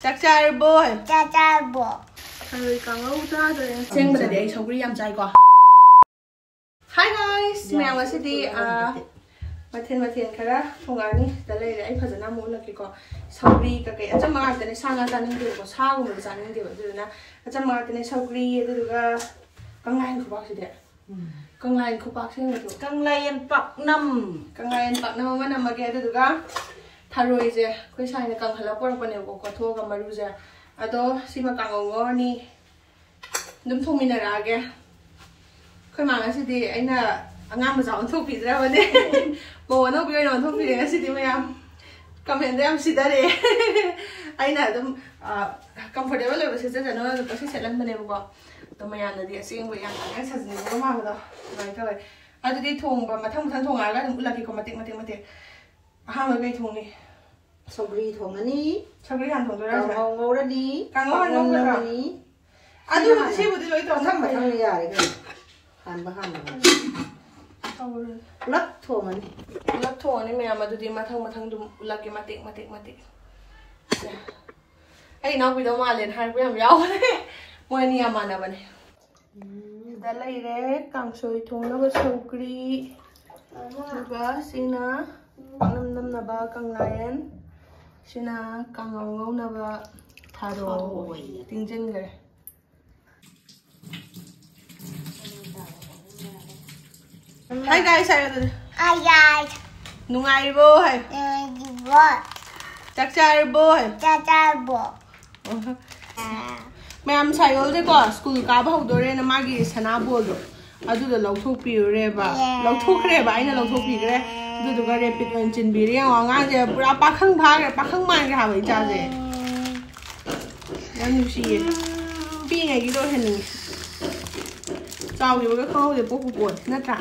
ꯆꯥꯛꯆꯥꯔꯕꯣ ꯆꯥꯛꯆꯥꯔꯕꯣ ꯊꯔꯣꯏ ꯀꯥꯡꯉꯧ ꯆꯥꯗꯣꯏꯅꯦ ꯑꯁꯦꯡꯕꯗꯗꯤ ꯑꯩ ꯁꯧꯒ꯭ꯔꯤ ꯌꯥꯝ ꯆꯥꯏꯀꯣ ꯍꯥꯏ ꯒꯥꯏꯁ ꯃꯌꯥꯝ ꯉꯁꯤꯗꯤ ꯃꯊꯦꯜ ꯈꯔ ꯊꯣꯡꯉꯛꯑꯅꯤ ꯁꯤꯗ ꯂꯩꯔꯦ ꯑꯩ ꯐꯖꯅ ꯑꯃꯨꯛ ꯎꯠꯂꯛꯀꯦꯀꯣ ꯁꯧꯒ꯭ꯔꯤ ꯀꯩꯀꯩ ꯑꯆꯝꯕ ꯉꯥꯛꯇꯅꯦ ꯁꯥ ꯉꯥ ꯆꯥꯅꯤꯡꯗꯦꯕꯀꯣ ꯁꯥꯒꯨꯝꯕꯗ ꯆꯥꯅꯤꯡꯗꯦꯕ ꯑꯗꯨꯗꯨꯅ ꯑꯆꯝꯕ ꯉꯥꯛꯇꯅꯦ ꯁꯧꯒ꯭ꯔꯤ ꯑꯗꯨꯗꯨꯒ ꯀꯪꯂꯥꯌꯦꯟ ꯈꯨꯕꯥꯛꯁꯤꯗꯤ ꯀꯪꯂꯥꯌꯦꯟ ꯈꯨꯕꯥꯛꯁꯤꯡꯕꯗꯣ ꯀꯪꯂꯥꯌꯦꯟ ꯄꯥꯛꯅꯝ ꯑꯃ ꯅꯝꯃꯒꯦ ꯑꯗꯨꯗꯨꯒ ꯊꯔꯣꯏꯁꯦ ꯑꯩꯈꯣꯏ ꯁꯥꯏꯅ ꯀꯪꯍꯜꯂ ꯄꯨꯔꯛꯄꯅꯦꯕꯀꯣ ꯀꯣꯊꯣꯛꯑꯒ ꯃꯔꯨꯁꯦ ꯑꯗꯣ ꯁꯤꯃ ꯀꯥꯡꯉꯧ ꯉꯧꯔꯅꯤ ꯑꯗꯨꯝ ꯊꯣꯡꯃꯤꯟꯅꯔꯛꯑꯒꯦ ꯑꯩꯈꯣꯏ ꯃꯥ ꯉꯁꯤꯗꯤ ꯑꯩꯅ ꯑꯉꯥꯡ ꯃꯆꯥ ꯑꯣꯟꯊꯣꯛꯄꯤꯗ꯭ꯔꯕꯅꯦ ꯃꯧ ꯑꯅꯧꯕꯤ ꯑꯣꯏꯅ ꯑꯣꯟꯊꯣꯛꯄꯤꯔꯦ ꯉꯁꯤꯗꯤ ꯃꯌꯥꯝ ꯀꯃꯦꯟꯗ ꯌꯥꯝ ꯁꯤꯗꯔꯛꯑꯦ ꯑꯩꯅ ꯑꯗꯨꯝ ꯀꯝꯐꯣꯔꯇꯦꯕꯜ ꯑꯣꯏꯕ ꯁꯦꯠꯆꯖꯅꯣ ꯑꯗꯨꯝ ꯄꯪꯁꯦ ꯁꯦꯠꯂꯟꯕꯅꯦꯕꯀꯣ ꯑꯗꯣ ꯃꯌꯥꯝꯅꯗꯤ ꯑꯁꯦꯡꯕ ꯌꯥꯝ ꯀꯟꯅ ꯁꯥꯖꯤꯟꯅꯤꯡꯕ ꯃꯥꯟꯕꯗꯣ ꯑꯗꯨꯃꯥꯏꯅ ꯇꯧꯋꯦ ꯑꯗꯨꯗꯤ ꯊꯣꯡꯕ ꯃꯊꯪ ꯊꯣꯡꯉꯛꯑꯒ ꯑꯗꯨꯝ ꯎꯠꯂꯛꯀꯦꯀꯣ ꯃꯇꯦꯛ ꯑꯍꯥꯟꯕ ꯀꯩ ꯊꯣꯡꯅꯤ ꯁꯧꯒ꯭ꯔꯤ ꯊꯣꯡꯉꯅꯤ ꯁꯧꯒ꯭ꯔꯤ ꯍꯥꯟꯅ ꯊꯣꯡꯗꯣꯏꯔꯥ ꯀꯥꯡꯉꯧ ꯉꯧꯔꯅꯤ ꯀꯥꯡꯉꯧ ꯍꯥꯟꯅ ꯉꯧꯒꯗ꯭ꯔꯥ ꯑꯗꯨ ꯁꯤꯕꯨꯗꯤ ꯂꯣꯏ ꯇꯧꯊꯪ ꯌꯥꯔꯦ ꯀꯩꯅꯣ ꯍꯥꯟꯕ ꯄꯨꯂꯞ ꯊꯣꯡꯉꯅꯤ ꯃꯌꯥꯝ ꯑꯗꯨꯗꯤ ꯃꯊꯪ ꯑꯗꯨꯝ ꯎꯠꯂꯛꯀꯦ ꯃꯇꯦꯛ ꯑꯩ ꯏꯅꯥꯎꯄꯤꯗꯧ ꯃꯥꯜꯂꯦꯅ ꯍꯥꯏꯔꯛꯄ ꯌꯥꯝ ꯌꯥꯎꯕꯅꯦ ꯃꯣꯏ ꯑꯅꯤ ꯌꯥꯝ ꯃꯥꯟꯅꯕꯅꯦ ꯁꯤꯗ ꯂꯩꯔꯦ ꯀꯥꯡꯁꯣꯏ ꯊꯣꯡꯅꯕ ꯁꯧꯒ꯭ꯔꯤ ꯑꯗꯨꯒ ꯁꯤꯅ ꯄꯥꯛꯅꯝ ꯅꯝꯅꯕ ꯀꯪꯂꯥꯌꯦꯟ ꯁꯤꯅ ꯀꯥꯡꯉꯧ ꯉꯧꯅꯕ ꯊꯔꯣꯏ ꯇꯤꯡꯁꯤꯟꯈ꯭ꯔꯦ Hi guys, hi guys. Nungaybo hai. Chakcharbo hai. Chacharbo. Ma'am cycle je ko school ka ba hodore na magi sanabol do. Adu da lauthokpirure ba. Lauthokre ba aina lauthokpigre. Adu du ga rapid engine bi re nga je pura pakhang phagre pakhang man ga ba ja je. Yan nusi ye. Pi ngai gi do hen. Chào yêu cái khâu để bố buồn nát ra.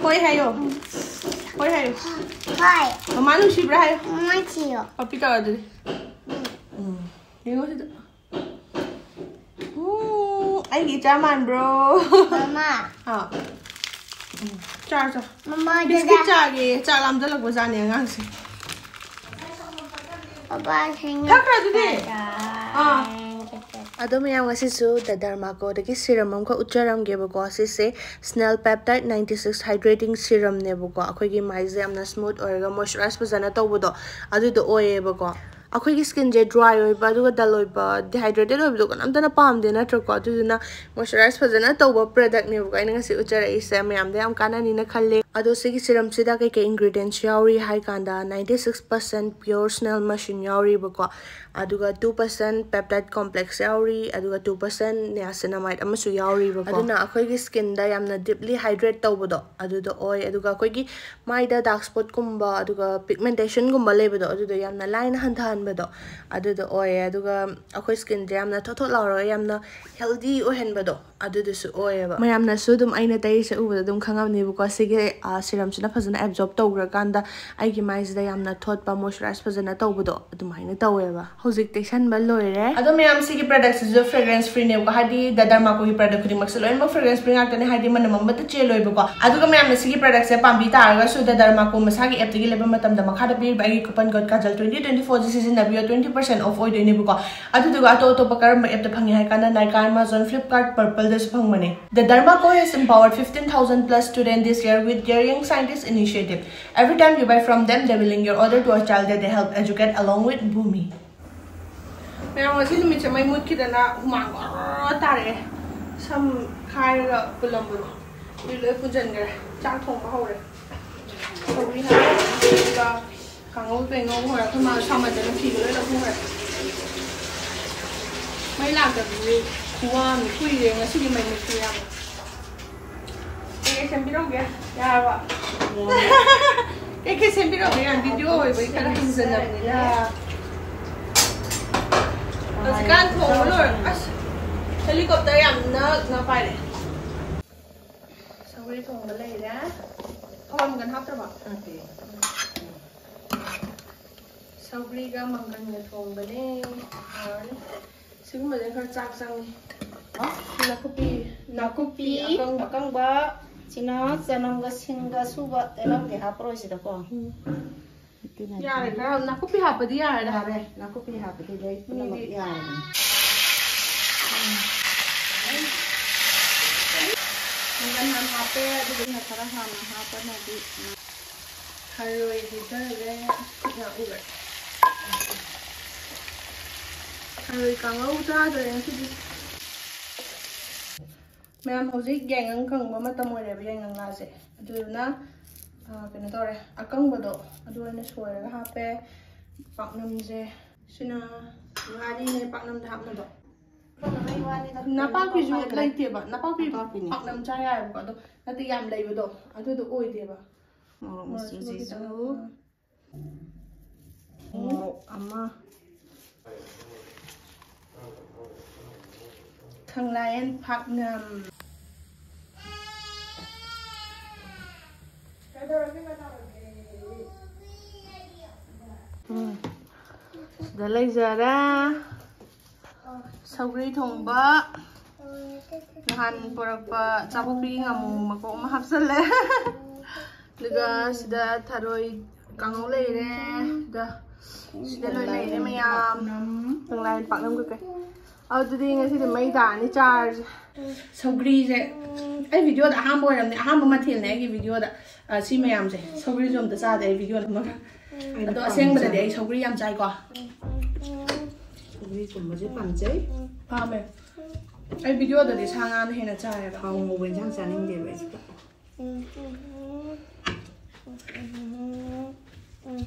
Hoi hayo. Hoi hayo. Hoi. Mama nu ship ra hayo. Mama chiyo. Papi ka de. Yo se. Ai gi cha man bro. Mama. Ha. Cha. Mama Biscuit cha ge cha lam da lag ba ja ne ngang se. Papa hang. Thak ra du de. ꯑꯗꯣ ꯃꯌꯥꯝ ꯉꯁꯤꯁꯨ ꯗ ꯗꯔꯃꯥꯀꯣꯗꯒꯤ ꯁꯤꯔꯝ ꯑꯃꯈꯛ ꯎꯠꯆꯔꯝꯒꯦꯕꯀꯣ ꯁꯤꯁꯦ ꯁ꯭ꯅꯦꯜ ꯄꯦꯞꯇꯥꯏꯗ 96 ꯍꯥꯏꯗ꯭ꯔꯦꯇꯤꯡ ꯁꯤꯔꯝꯅꯦꯕꯀꯣ ꯑꯩꯈꯣꯏꯒꯤ ꯃꯥꯏꯁꯦ ꯌꯥꯝꯅ smooth ꯑꯣꯏꯔꯒ ꯃꯣꯏꯆꯔꯥꯏꯁ ꯐꯖꯅ ꯇꯧꯕꯗꯣ ꯑꯗꯨꯗꯣ ꯑꯣꯏꯌꯦꯕꯀꯣ ꯑꯩꯈꯣꯏꯒꯤ ꯁ꯭ꯀꯤꯟꯁꯦ ꯗ꯭ꯔꯥꯏ ꯑꯣꯏꯕ ꯑꯗꯨꯒ ꯗꯜ ꯑꯣꯏꯕ ꯗꯤꯍꯥꯏꯗ꯭ꯔꯦꯇꯦꯠ ꯑꯣꯏꯕꯗꯣ ꯀꯅꯥꯝꯇꯅ ꯄꯥꯝꯗꯦ ꯅꯠꯇ꯭ꯔꯀꯣ ꯑꯗꯨꯗꯨꯅ ꯃꯣꯏꯆꯔꯥꯏꯁ ꯐꯖꯅ ꯇꯧꯕ ꯄ꯭ꯔꯗꯛꯅꯦꯕꯀꯣ ꯑꯩꯅ ꯉꯁꯤ ꯎꯠꯆꯔꯛꯏꯁꯦ ꯃꯌꯥꯝꯗ ꯌꯥꯝ ꯀꯥꯟꯅꯅꯤꯅ ꯈꯜꯂꯦ ꯑꯗꯣ ꯁꯤꯒꯤ ꯁꯤꯔꯝꯁꯤꯗ ꯀꯩꯀꯩ ꯏꯟꯒ꯭ꯔꯤꯗꯤꯌꯦꯟट्ꯁ ꯌꯥꯎꯔꯤ ꯍꯥꯏ ꯀꯥꯟꯗ 96% ꯄꯤꯌꯣꯔ ꯁ꯭ꯅꯦꯜ ꯃꯁꯤꯟ ꯌꯥꯎꯔꯤꯕꯀꯣ ꯑꯗꯨꯒ 2% ꯄꯦꯞꯇꯥꯏꯗ ꯀꯣꯝꯄ꯭ꯂꯦꯛꯁ ꯌꯥꯎꯔꯤ ꯑꯗꯨꯒ 2% ꯅꯤꯌꯥꯁꯤꯅꯥꯃꯥꯏꯗ ꯑꯃꯁꯨ ꯌꯥꯎꯔꯤꯕꯀꯣ ꯑꯗꯨꯅ ꯑꯩꯈꯣꯏꯒꯤ ꯁ꯭ꯀꯤꯟꯗ ꯌꯥꯝꯅ ꯗꯤꯞꯂꯤ ꯍꯥꯏꯗ꯭ꯔꯦꯠ ꯇꯧꯕꯗꯣ ꯑꯗꯨꯗꯣ ꯑꯣꯏ ꯑꯗꯨꯒ ꯑꯩꯈꯣꯏꯒꯤ ꯃꯥꯏꯗ ꯗꯥꯔꯛ ꯁ꯭ꯄꯣꯠꯀꯨꯝꯕ ꯑꯗꯨꯒ ꯄꯤꯒꯃꯦꯟꯇꯦꯁꯟꯒꯨꯝꯕ ꯂꯩꯕꯗꯣ ꯑꯗꯨꯗꯣ ꯌꯥꯝꯅ ꯂꯥꯏꯅ ꯍꯟꯊꯍꯟꯕꯗꯣ ꯑꯗꯨꯗꯣ ꯑꯣꯏꯌꯦ ꯑꯗꯨꯒ ꯑꯩꯈꯣꯏ ꯁ꯭ꯀꯤꯟꯁꯦ ꯌꯥꯝꯅ ꯊꯣꯠ ꯂꯥꯎꯔꯒ ꯌꯥꯝꯅ ꯍꯦꯜꯗꯤ ꯑꯣꯏꯍꯟꯕꯗꯣ ꯑꯗꯨꯗꯨꯁꯨ ꯑꯣꯏꯌꯦꯕ ꯃꯌꯥꯝꯅꯁꯨ ꯑꯗꯨꯝ ꯑꯩꯅ ꯇꯩꯔꯤꯁꯦ ꯎꯕꯗ ꯑꯗꯨꯝ ꯈꯪꯉꯝꯅꯦꯕꯀꯣ ꯁꯤꯒꯤ ꯁꯤꯔꯝꯁꯤꯅ ꯐꯖꯅ ꯑꯦꯕꯖꯣꯔꯕ ꯇꯧꯈ꯭ꯔꯀꯥꯟꯗ ꯑꯩꯒꯤ ꯃꯥꯏꯁꯤꯗ ꯌꯥꯝꯅ ꯊꯣꯠꯄ ꯃꯣꯏꯆꯔꯥꯏꯁ ꯐꯖꯅ ꯇꯧꯕꯗꯣ ꯑꯗꯨꯃꯥꯏꯅ ꯇꯧꯋꯦꯕ ꯍꯧꯖꯤꯛ ꯇꯩꯁꯟꯕ ꯂꯣꯏꯔꯦ ꯑꯗꯣ ꯃꯌꯥꯝ ꯁꯤꯒꯤ ꯄ꯭ꯔꯗꯛꯁꯤꯁꯨ ꯐ꯭ꯔꯦꯒ꯭ꯔꯦꯟꯁ ꯐ꯭ꯔꯤꯅꯦꯕꯀꯣ ꯍꯥꯏꯗꯤ ꯗ ꯗꯔꯃꯥꯀꯣꯒꯤ ꯄ꯭ꯔꯗꯛ ꯈꯨꯗꯤꯡꯃꯛꯁꯦ ꯂꯣꯏꯅꯃꯛ ꯐ꯭ꯔꯦꯒ꯭ꯔꯦꯟꯁ ꯐ꯭ꯔꯤ ꯉꯥꯛꯇꯅꯦ ꯍꯥꯏꯗꯤ ꯃꯅꯝ ꯑꯃꯠꯇ ꯆꯦꯜꯂꯣꯏꯕꯀꯣ ꯑꯗꯨꯒ ꯃꯌꯥꯝꯅ ꯁꯤꯒꯤ ꯄ꯭ꯔꯗꯛꯁꯦ ꯄꯥꯝꯕꯤ ꯇꯥꯔꯒꯁꯨ ꯗ ꯗꯔꯃꯥꯀꯣ ꯃꯁꯥꯒꯤ ꯑꯦꯞꯇꯒꯤ ꯂꯩꯕ ꯃꯇꯝꯗ ꯃꯈꯥꯗ ꯄꯤꯔꯤꯕ ꯑꯩꯒꯤ ꯀꯨꯄꯟ ꯀꯣꯗ ꯀꯥꯖꯜ 2024 ꯁꯤꯖꯤꯟꯅꯕꯤꯌꯣ 20% ꯑꯣꯐ ꯑꯣꯏꯗꯣꯏꯅꯦꯕꯀꯣ ꯑꯗꯨꯗꯨꯒ ꯑꯇꯣꯞꯄ ꯀꯔꯝꯕ ꯑꯦꯞꯇ ꯐꯪꯉꯦ ꯍꯥꯏ ꯀꯥꯟꯗ ꯅꯥꯏꯀꯥ ꯑꯦꯃꯥꯖꯣꯟ ꯐ꯭ꯂꯤꯞꯀꯥꯔꯠ ꯄꯔꯄꯜꯗꯁꯨ ꯐꯪꯕꯅꯦ ꯗ ꯗꯔꯃꯥꯀꯣ has empowered 15,000 plus students this year with their Young Scientist initiative. Every time you buy from them, they will link your order to a child that they help educate along with Bhumi. Maya ngasi numitse may mood kidana humang tare sam khairaga pulamburo biloi punjangre chak thongba hore sogri ha ga kangou pengou hore khama samadana phigole la hore mai la da bi kuan kuire ngasi di mai mutiyam sembiroge yawa ke sembiroge yan video hoy bai kala hinzanabnida Azkan thongolor as helicopter yam na paire sawri thongba leira awam gan haptraba okay sawri ga mangan ga thongbane sigma de khar chak sang nakupi akangba China chanamga singga suba telam ge hapro sida ko Yare khara nakupi hapadi yare Yare, nakupi hapadi dai punamak yare. Mungkin ham hape itu bisa khara ham hapa nanti. Haroi kita le ya udah. Haroi kangau ta rồi yang sih. Ma'am hojik gang ang kang mama tamoy le yang ang lase. Aduh na kena tore akang bado aduh na soya hape paknam je sina ngadi ne paknam dah hapna do. Napa piju lai te ba napa pi paknam chaya ba do nati yam lai ba do aduh do oi te ba. Musu jisu. Ama Khang lain paknam Sudah leizara saugri thongba nahan porakpa chapopi ngamu mako ma hapsale daga sida tharoi kangau leire da sida loi leire mayam tanglain paknam ka kai adudi ngasi de mai da ni charge saugri je ai video da ham boy ramne ham ma thil ne gi video da si mayam je saugri jom da sa de video ma ado aseng ba de saugri yam chai ko Saugri kuma je pam chai. Pame. Ai video da de sanga na hena chai ba. Khao ngo ben chang chaning de ba ispa.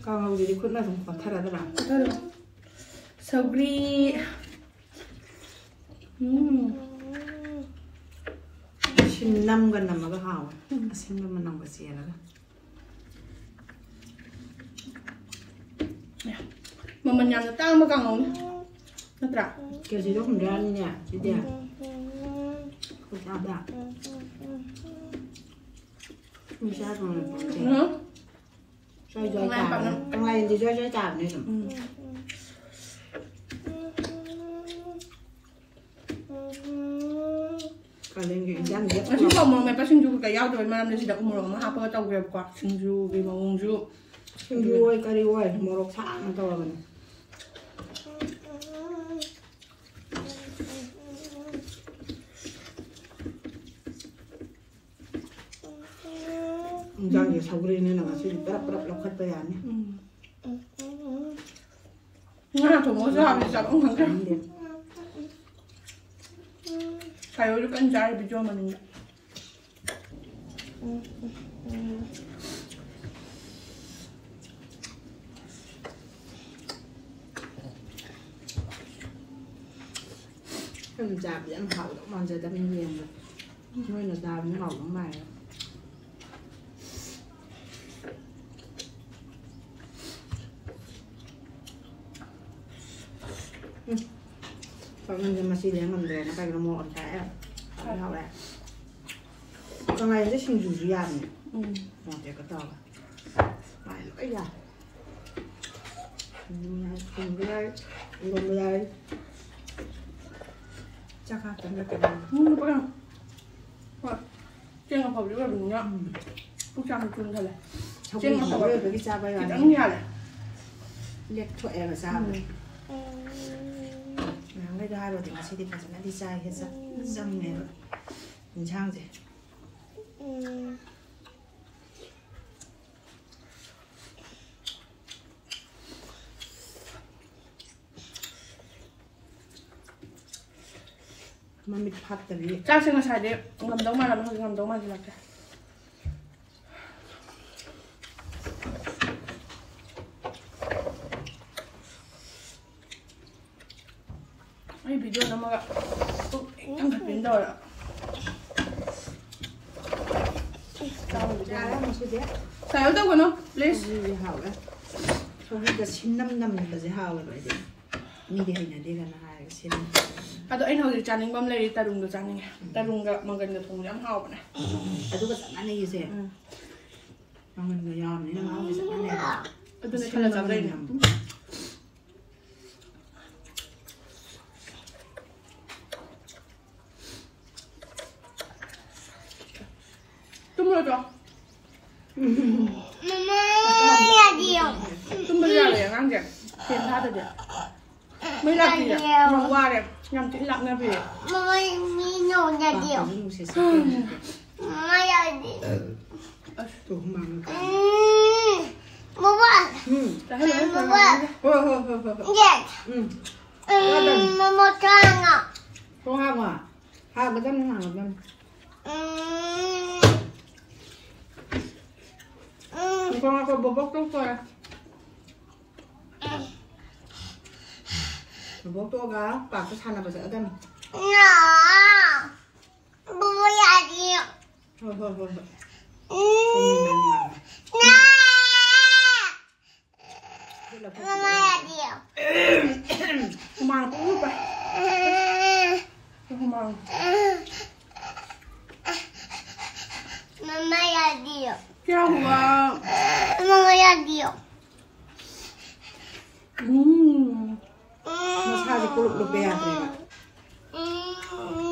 Khao ngo de khut na thong pathara da ba. Saugri. Shin nam gan nam ga hao. Asin nam nam ga sia la. Mà mình nhầm được tao mới càng ngon nó trả Kiểu gì đó không ra như nha, chị đẹp. Không sao đã. Không sao rồi. nữa Rồi rồi chả. Trong này thì rồi chả này rồi. Còn lên cái răng ghép. nó chỉ còn mà mày bắt sinh du cái dao rồi mà làm gì được một mà hấp tàu về quạt sinh du vì mà uống du Rồi cái đi rồi, một lọc sáng to rồi. Răng thì sau khi này là sẽ đắp lọc khát tay nhé. nga thủ mỗi giờ thì sao cũng không cái phải ở cái trái bị cho mình Cái mình chạp dẫn hậu đó mà giờ ta bên nhiều rồi. Nuôi là đào nó hậu lắm mày. Còn mình mà xí đến mình về nó phải là một cái rồi. Hậu lại. Con này rất xinh rủ ăn nhỉ. Một cái to. Phải lỗi ra. Cùng đây. Cùng đây. Chắc là tấm cái này. bắt đầu trên ngọc hộp rất là đúng nhá không cho một chung thôi này Trên ngọc hộp với cái cha bây giờ thì đắng nhà này liệt thuệ là sao vậy? Nàng lấy ra rồi thì mà sẽ đi phải cho nó đi chai hết sao? Dâm này rồi. Nhìn trang gì? Mà mình phát tại vì chắc xem là xài đi ngầm đấu mà làm không ngầm đấu mà thì làm cái ai video nó mà gặp ăn thật biến rồi ạ ra một số đấy. xài đâu của nó please Gì hảo đấy. Sau khi đã xin 5 năm là gì hảo rồi đấy. Mình đi hình này đi là hai cái xin. à tụi anh hồi thì chán anh bấm lấy ta đùng được chán anh ta đùng gặp mà gần được thùng lắm hào này Tôi có sẵn ăn gì vậy? Mà mình người giòn này nó ngon thì sẵn ăn này. tôi này là chán đây nè tôi mua cho Mama, ya dio. 좀 별로야 강제. 괜찮다대. mới nhầm qua đẹp nhầm chữ lặng nghe về Mama mi no nhà điều. Mama nhà điều. Tủ không bằng được. Mama. Mama. Yes. Mama trang à. Có hàng à? Hàng cái chân hàng cái chân. Con có bột bốc tốt rồi. Bố tôi gá, bà có thằng nào bà sẽ ở đây. Nó. Bố nhà điều. Thôi. Mama nhà điều. không mang cũng út vậy không mang Mama nhà điều. kêu mà Mama nhà điều. Nó sao thì cô lục được bè này.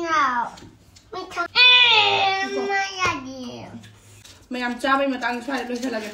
Nào. Mày thằng. Mama nhà điều. mày làm cha bây mà tăng xoay lên thế là kìa